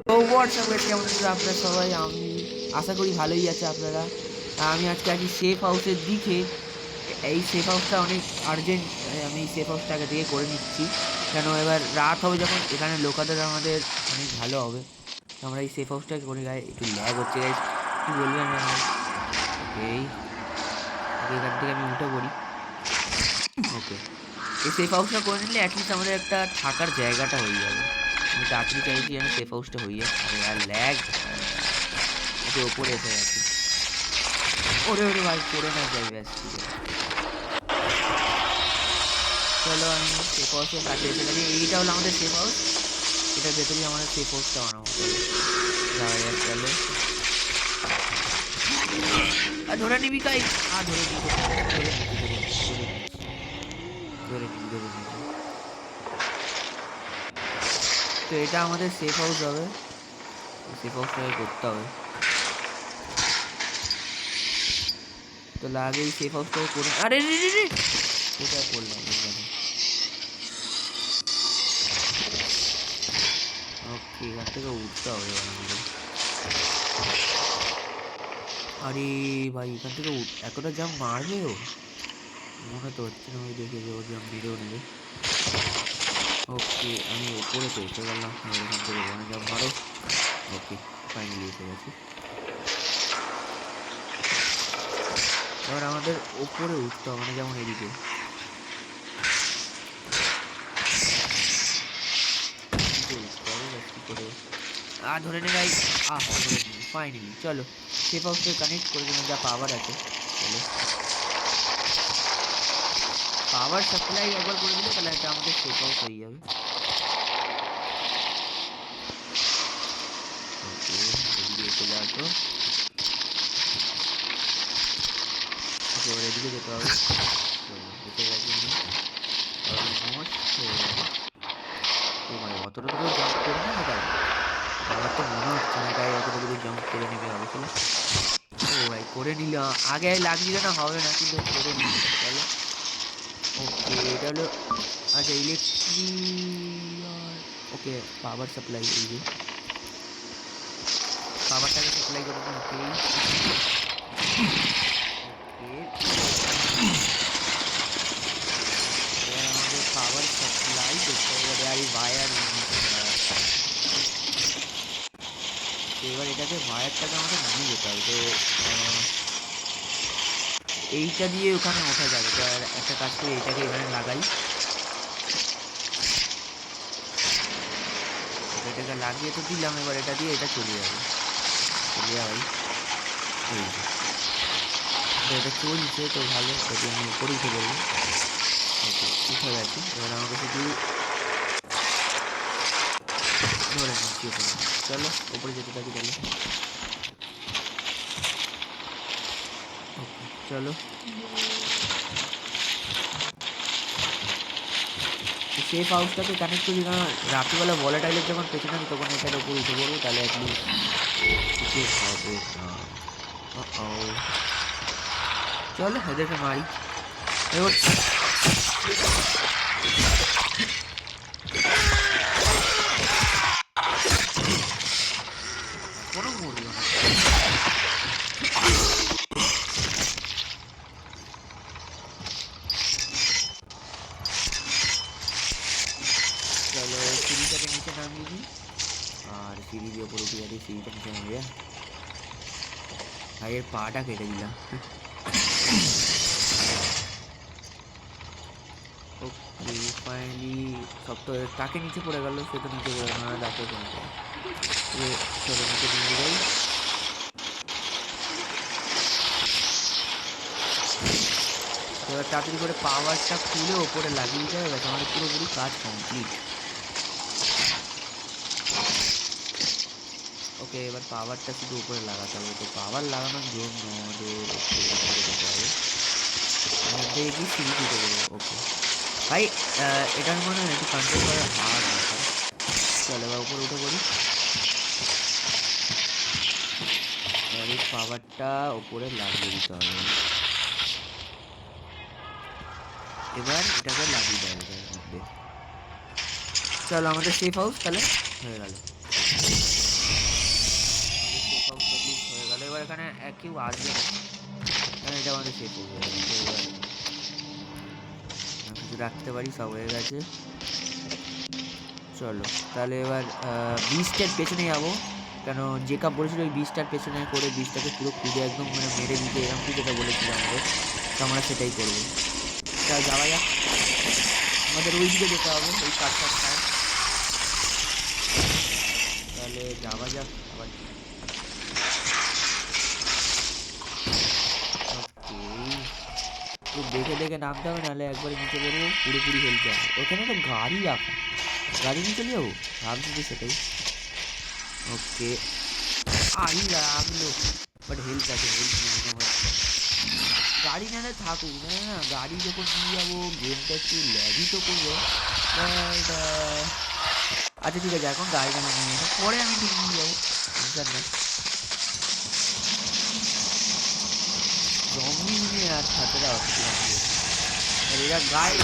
তো WhatsApp guys, কেমন আছেন আপনারা সবাই? আমি আশা করি ভালোই আছে আপনারা। আমি আজকে আছি সেফ হাউসের দিকে। এই সেফ হাউসটা অনেক আর্জেন্ট, আমি এই সেফ হাউসটা আগে থেকে করে নিচ্ছি, কেন এবার রাত হবে যখন এখানে লোকাদের আমাদের অনেক ভালো হবে। তো আমরা এই সেফ হাউসটাকে করি। গাই একটু ল্যাগ হচ্ছে গাইস, একটু বলবেন ভাই? ওকে, আগে এখান থেকে আমি উঠে পড়ি। ওকে, এই সেফ হাউসটা করে নিলে অ্যাটলিস্ট আমাদের একটা থাকার জায়গাটা হয়ে যাবে। আমি তাড়াতাড়ি চাইছি যেন সেফ হাউসটা হয়ে যায়। আরে আর ল্যাগ। ওকে, ওপরে এসে গেছি। ওরে ওরে ভাই, পড়ে না যাই, ব্যাস ঠিক আছে। চলো, আমি সেফ হাউসের কাছে এসে গেছি। এইটা হলো আমাদের সেফ হাউস, এটার ভেতরেই আমাদের সেফ হাউসটা বানাবো। চলো যাওয়া যাক। চলো, আর ধরে নিবি কাই। আর ধরে নিবি, ধরে নিচ্ছি, ধরে নিচ্ছি, ধরে নিচ্ছি, ধরে নিবি, ধরে নিবি। তো এটা আমাদের সেফ হাউস হবে, সেফ হাউসটাকে করতে হবে। তো লাগে এই সেফ হাউসটাকে করে, আরে রে রে রে, কোথায় পড়লাম এখানে? ওকে, এখান থেকে উঠতে হবে এবার আমাদের। আরে ভাই, এখান থেকে এতটা জাম্প মারবে ও? মনে তো হচ্ছে না, ওই দেখে যে ও জাম্প মেরেও নেবে। ওকে, আমি ওপরে তো এসে গেলাম, এবার এখান থেকে ওখানে জাম্প মারো। ওকে, ফাইনালি এসে গেছি। এবার আমাদের ওপরে উঠতে হবে, মানে যেমন এদিকে এদিকে উঠতে হবে। ব্যাস কি করে ধরে নে গাই। ধরে নিবি ফাইনালি। চলো, সেফ হাউসকে কানেক্ট করে দিলাম, যা পাওয়ার আছে। চলো, পাওয়ার সাপ্লাই একবার করে দিলে তাহলে এটা আমাদের সেফ হাউস হয়ে যাবে। ওকে, এদিকে চলে আসো। ওকে, এবার এদিকে যেতে হবে। চলো, এসে গেছি আমি অলমোস্ট। ও ভাই, অতটা তো জাম্প করে নেবে গাই? আমার তো মনে হচ্ছে না গাই অতটা দূরে জাম্প করে নেবে হবে। চলো, ও ভাই করে নিল। আগে লাগছিল না, হবে না, কিন্তু করে নিল। চলো, ওকে, এটা হলো, আচ্ছা, ইলেকট্রিক। ওকে, পাওয়ার সাপ্লাই, এই যে পাওয়ারটাকে সাপ্লাই করে দিই। ওকে ওকে, এবার আমাদের পাওয়ার সাপ্লাই করতে হবে। আর এই ওয়্যার নিচে দেওয়া। তো এবার এটাকে ওয়্যারটাকে আমাদের নিয়ে যেতে হবে। তো এইটা দিয়ে ওখানে ওঠা যাবে। তো আর একটা কাজ করি, এইটাকে এখানে লাগাই। ওকে, এটাকে লাগিয়ে তো দিলাম, এবার এটা দিয়ে এটা চলে যাবে। চলে যাবে, এই যে তো এটা চলছে। তো ভালো, যদি আমি উপরে উঠে পড়বো। ওকে, উঠে গেছি। এবার আমাকে শুধু ধরে নিচ্ছি উপরে। চলো, উপরে যেতে থাকি তাহলে। ওকে, চলো, সেফ হাউসটাকে কানেক্ট করি, কারণ রাত্রিবেলা ভলাটাইলের যখন পেছনে আছে তখন এটার উপর উঠে পড়বো, তাহলে অ্যাটলিস্ট কিছু হবে না। ও, চলো এদেরকে মারি এবার। এখনো মরলো না। চলো, সিঁড়িটাকে নিচে নামিয়ে দিই, আর সিঁড়ি দিয়ে ওপরে উঠে যাবে। সিঁড়িটা নিচে নামিয়ে যায়। ভাইয়ের পাটা কেটে দিলাম। ওকে, ফাইনালি সব তো তাকে নিচে পড়ে গেল, সে তো নিচে পড়ে গেল না, তাকে কমতে। চলো, নিচে নিয়ে যাই। এবার তাড়াতাড়ি করে পাওয়ারটা খুলে ওপরে লাগিয়ে দিতে হবে। ব্যাস, আমাদের পুরোপুরি কাজ কমপ্লিট। ওকে, এবার পাওয়ারটা শুধু উপরে লাগাতে হবে। তো পাওয়ার লাগানোর জন্য আমাদের এখান থেকে যেতে হবে। এখান থেকে কি সিঁড়ি দিতে পারবো? ওকে ভাই, এটার মনে হয় একটু কন্ট্রোল করা হার্ড ব্যাপার। চলো, এবার উপরে উঠে পড়ি। এবার এই পাওয়ারটা ওপরে লাগিয়ে দিতে হবে। এবার এটাকে লাগিয়ে দেওয়া হবে এর মধ্যে। চলো, আমাদের সেফ হাউস তাহলে হয়ে গেল। এখানে কেউ আসবে না, কারণ এটা আমাদের শেষ হয়ে যাবে। তো এবার কিছু রাখতে পারি, সব হয়ে গেছে। চলো তাহলে এবার বীজটার পেছনে যাবো, কেন জেকাব বলেছিল ওই বীজটার পেছনে করে বীজটাকে পুরো খুঁজে একদম মানে মেরে দিতে, এরকম কি যেটা বলেছিল আমাদের, তো আমরা সেটাই করবো। তা যাওয়া যাক, আমাদের ওই দিকে যেতে হবে, ওই কাঠটায়। তাহলে যাওয়া যাক আবার। ওকে, দেখে দেখে নামতে হবে, নাহলে একবারে নিচে বেরোবো, পুরোপুরি হেলতে হবে। ওখানে একটা গাড়ি রাখা, গাড়ি নিয়ে চলে যাবো, ভাবছি তো সেটাই। ওকে, আই লাগলো, বাট হেলথ আছে, হেলথ মনে হচ্ছে। গাড়ি নাহলে থাকুক, না না গাড়ি যখন নিয়ে যাবো গেমটা একটু ল্যাগই তো করবে। বাট আচ্ছা ঠিক আছে, এখন গাড়ি নাহলে নিয়ে যাবো, পরে আমি ঠিক নিয়ে যাবো, টেনশন নেই। জম্বি নিয়ে আর সাথে এরা গায়ে